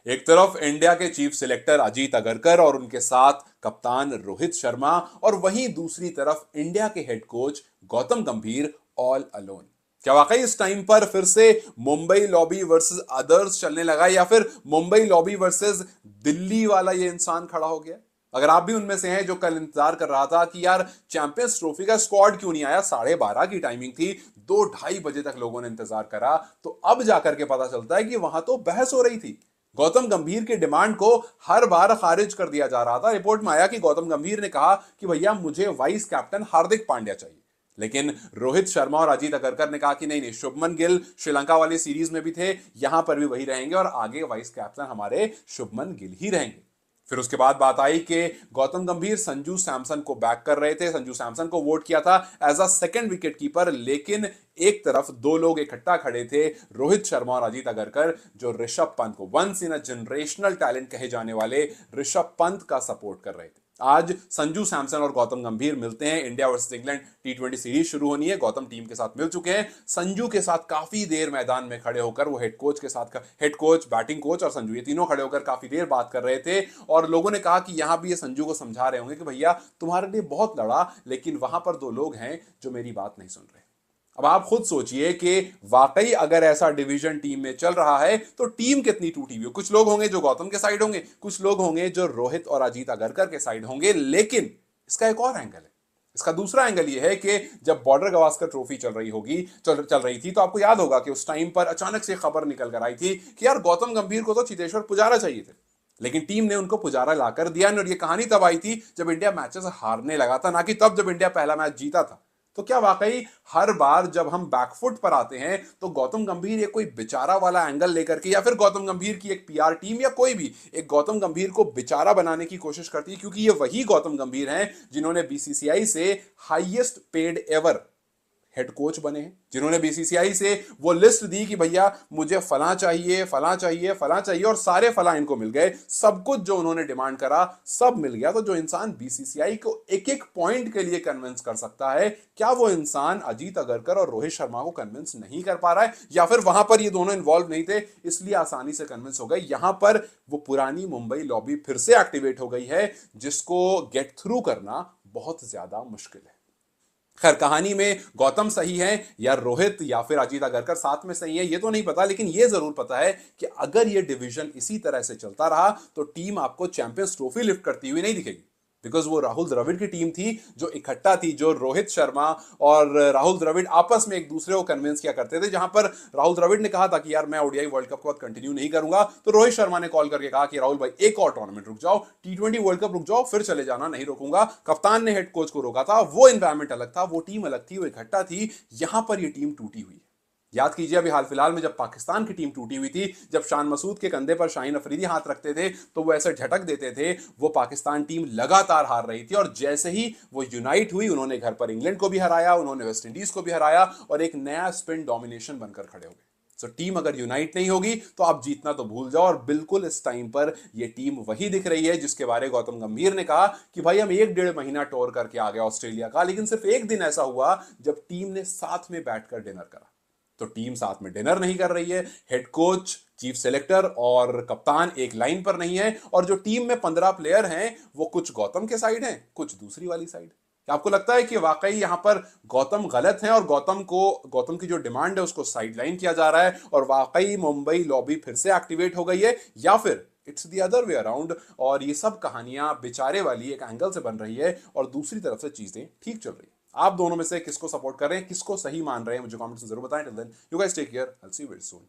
एक तरफ इंडिया के चीफ सिलेक्टर अजीत अगरकर और उनके साथ कप्तान रोहित शर्मा, और वहीं दूसरी तरफ इंडिया के हेड कोच गौतम गंभीर ऑल अलोन। क्या वाकई इस टाइम पर फिर से मुंबई लॉबी वर्सेस अदर्स चलने लगा, या फिर मुंबई लॉबी वर्सेस दिल्ली वाला ये इंसान खड़ा हो गया? अगर आप भी उनमें से हैं जो कल इंतजार कर रहा था कि यार चैंपियंस ट्रॉफी का स्क्वाड क्यों नहीं आया, 12:30 की टाइमिंग थी, 2-2:30 बजे तक लोगों ने इंतजार करा, तो अब जाकर के पता चलता है कि वहां तो बहस हो रही थी। गौतम गंभीर की डिमांड को हर बार खारिज कर दिया जा रहा था। रिपोर्ट में आया कि गौतम गंभीर ने कहा कि भैया मुझे वाइस कैप्टन हार्दिक पांड्या चाहिए, लेकिन रोहित शर्मा और अजीत अगरकर ने कहा कि नहीं नहीं, शुभमन गिल श्रीलंका वाली सीरीज में भी थे, यहां पर भी वही रहेंगे और आगे वाइस कैप्टन हमारे शुभमन गिल ही रहेंगे। फिर उसके बाद बात आई कि गौतम गंभीर संजू सैमसन को बैक कर रहे थे, संजू सैमसन को वोट किया था as a second wicket keeper, लेकिन एक तरफ दो लोग इकट्ठा खड़े थे, रोहित शर्मा और अजीत अगरकर, जो ऋषभ पंत को, once in a generational talent कहे जाने वाले ऋषभ पंत का सपोर्ट कर रहे थे। आज संजू सैमसन और गौतम गंभीर मिलते हैं, India versus England T20 series शुरू होनी है, गौतम टीम के साथ मिल चुके हैं। संजू के साथ काफी देर मैदान में खड़े होकर वो हेड कोच के साथ, हेड कोच, बैटिंग कोच और संजू, ये तीनों खड़े होकर काफी देर बात कर रहे थे, और लोगों ने कहा कि यहां भी ये संजू को समझा रहे होंगे कि भैया तुम्हारे लिए बहुत लड़ा, लेकिन वहां पर दो लोग हैं जो मेरी बात नहीं सुन रहे। अब आप खुद सोचिए कि वाकई अगर ऐसा डिवीजन टीम में चल रहा है तो टीम कितनी टूटी हुई हो। कुछ लोग होंगे जो गौतम के साइड होंगे, कुछ लोग होंगे जो रोहित और अजीत अगरकर के साइड होंगे, लेकिन इसका एक और एंगल है। इसका दूसरा एंगल यह है कि जब बॉर्डर गवास्कर ट्रॉफी चल रही होगी, चल रही थी, तो आपको याद होगा कि उस टाइम पर अचानक से खबर निकल कर आई थी कि यार गौतम गंभीर को तो चेतेश्वर पुजारा चाहिए थे, लेकिन टीम ने उनको पुजारा लाकर दिया। और ये कहानी तब आई थी जब इंडिया मैचेस हारने लगा था, ना कि तब जब इंडिया पहला मैच जीता था। तो क्या वाकई हर बार जब हम बैकफुट पर आते हैं तो गौतम गंभीर ये कोई बेचारा वाला एंगल लेकर के, या फिर गौतम गंभीर की एक पीआर टीम या कोई भी एक गौतम गंभीर को बेचारा बनाने की कोशिश करती है? क्योंकि ये वही गौतम गंभीर हैं जिन्होंने बीसीसीआई से highest paid ever head coach बने हैं, जिन्होंने बीसीसीआई से वो लिस्ट दी कि भैया मुझे फलां चाहिए, फलां चाहिए, फलां चाहिए, और सारे फलां इनको मिल गए। सब कुछ जो उन्होंने डिमांड करा सब मिल गया। तो जो इंसान बीसीसीआई को एक एक पॉइंट के लिए कन्विंस कर सकता है, क्या वो इंसान अजीत अगरकर और रोहित शर्मा को कन्विंस नहीं कर पा रहा है? या फिर वहां पर ये दोनों इन्वॉल्व नहीं थे इसलिए आसानी से कन्विंस हो गए? यहां पर वो पुरानी मुंबई लॉबी फिर से एक्टिवेट हो गई है, जिसको गेट थ्रू करना बहुत ज्यादा मुश्किल है। खैर, कहानी में गौतम सही है या रोहित या फिर अजीत अगरकर साथ में सही है ये तो नहीं पता, लेकिन ये जरूर पता है कि अगर ये डिवीजन इसी तरह से चलता रहा तो टीम आपको चैंपियंस ट्रॉफी लिफ्ट करती हुई नहीं दिखेगी। बिकॉज वो राहुल द्रविड़ की टीम थी जो इकट्ठा थी, जो रोहित शर्मा और राहुल द्रविड़ आपस में एक दूसरे को कन्विंस किया करते थे। जहां पर राहुल द्रविड़ ने कहा था कि यार मैं ओडीआई वर्ल्ड कप के बाद कंटिन्यू नहीं करूंगा, तो रोहित शर्मा ने कॉल करके कहा कि राहुल भाई एक और टूर्नामेंट रुक जाओ, T20 वर्ल्ड कप रुक जाओ, फिर चले जाना, नहीं रोकूंगा। कप्तान ने हेड कोच को रोका था, वो एनवायरमेंट अलग था, वो टीम अलग थी, वो इकट्ठा थी। यहां पर ये टीम टूटी हुई है। याद कीजिए अभी हाल फिलहाल में जब पाकिस्तान की टीम टूटी हुई थी, जब शान मसूद के कंधे पर शाहीन अफरीदी हाथ रखते थे तो वो ऐसे झटक देते थे, वो पाकिस्तान टीम लगातार हार रही थी, और जैसे ही वो यूनाइट हुई, उन्होंने घर पर इंग्लैंड को भी हराया, उन्होंने वेस्ट इंडीज को भी हराया, और एक नया स्पिन डोमिनेशन बनकर खड़े हो गए। तो टीम अगर यूनाइट नहीं होगी तो आप जीतना तो भूल जाओ, और बिल्कुल इस टाइम पर ये टीम वही दिख रही है जिसके बारे में गौतम गंभीर ने कहा कि भाई हम 1-1.5 महीना टूर करके आ गए ऑस्ट्रेलिया का, लेकिन सिर्फ एक दिन ऐसा हुआ जब टीम ने साथ में बैठकर डिनर करा। तो टीम साथ में डिनर नहीं कर रही है, हेड कोच, चीफ सेलेक्टर और कप्तान एक लाइन पर नहीं है, और जो टीम में 15 प्लेयर हैं वो कुछ गौतम के साइड हैं, कुछ दूसरी वाली साइड। क्या आपको लगता है कि वाकई यहां पर गौतम गलत है और गौतम की जो डिमांड है उसको साइडलाइन किया जा रहा है, और वाकई मुंबई लॉबी फिर से एक्टिवेट हो गई है, या फिर it's the other way around, और ये सब कहानियां बेचारे वाली एक एंगल से बन रही है और दूसरी तरफ से चीजें ठीक चल रही है? आप दोनों में से किसको सपोर्ट कर रहे हैं, किसको सही मान रहे हैं, मुझे कमेंट्स में जरूर बताएं। Till then you guys take care, I will see you very soon.